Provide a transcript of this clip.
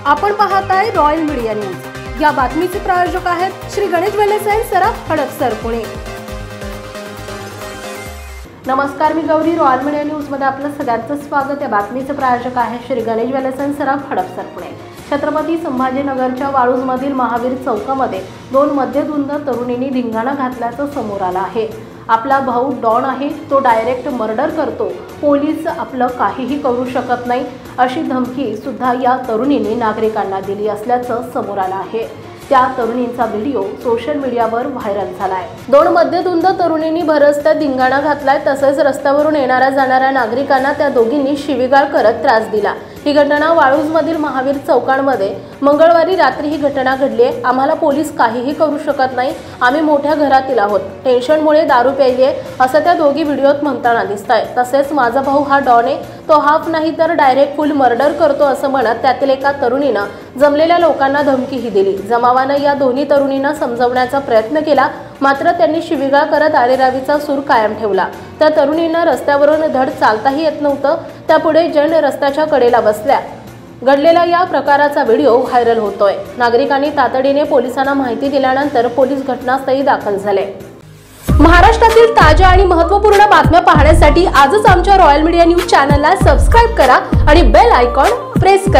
आपण पाहताय royal media news. या बातमीचे प्रायोजक आहेत श्री गणेश ज्वेलर्स अँड सराफ हडपसर पुणे। नमस्कार, मी गौरी। रॉयल मीडिया न्यूज मध्ये आपलं सगळ्यांचं स्वागत। या बातमीचे प्रायोजक आहे श्री गणेश ज्वेलर्स अँड सराफ हडपसर पुणे। छत्रपती संभाजीनगरच्या वाळूजमधील महावीर चौकामध्ये दोन मध्यधुंद तरुणींनी धिंगाणा घातल्याचं समोर आलं आहे। आपला भाऊ डॉन आहे, तो डायरेक्ट मर्डर करतो, पोलीस आपलं काहीही करू शकत नाही, अशी धमकी सुद्धा या तरुणींनी नागरिकांना दिली असल्याचं समोर आलं आहे। त्या तरुणींचा व्हिडिओ सोशल मीडियावर व्हायरल झालाय। दोन मध्यधुंद तरुणींनी भरस्त्यात धिंगाणा घातलाय, तसेच रस्त्यावरून येणाऱ्या जाणाऱ्या नागरिकांना त्या दोघींनी शिवीगाळ करत त्रास दिला। ही घटना वाळूजमधील महावीर चौकामध्ये मंगळवारी रात्री ही घटना घडली आहे। आम्हाला पोलीस काहीही करू शकत नाही, आम्ही मोठ्या घरातील आहोत, टेन्शनमुळे दारू प्यायलीये, असं त्या दोघी व्हिडिओत म्हणताना दिसताय। तसेच माझा भाऊ हा डॉन आहे, तो हाफ नाही तर डायरेक्ट फुल मर्डर करतो असं म्हणत त्यातील एका तरुणीनं जमलेल्या लोकांना धमकीही दिली। जमावानं या दोन्ही तरुणींना समजवण्याचा प्रयत्न केला, मात्र त्यांनी शिवीगाळ करत आरेरावीचा सूर कायम ठेवला। त्या तरुणींना रस्त्यावरून धड चालताही येत नव्हतं, त्यापुढे जण रस्त्याच्या कडेला बसल्या। घडलेल्या या प्रकाराचा व्हिडिओ व्हायरल होतोय। नागरिकांनी तातडीने पोलिसांना माहिती दिल्यानंतर पोलीस घटनास्थळी दाखल झाले। महाराष्ट्रातील ताज्या आणि महत्त्वपूर्ण बातम्या पाहण्यासाठी आजच आमच्या रॉयल मीडिया न्यूज चॅनलला सबस्क्राइब करा आणि बेल आयकॉन प्रेस करा।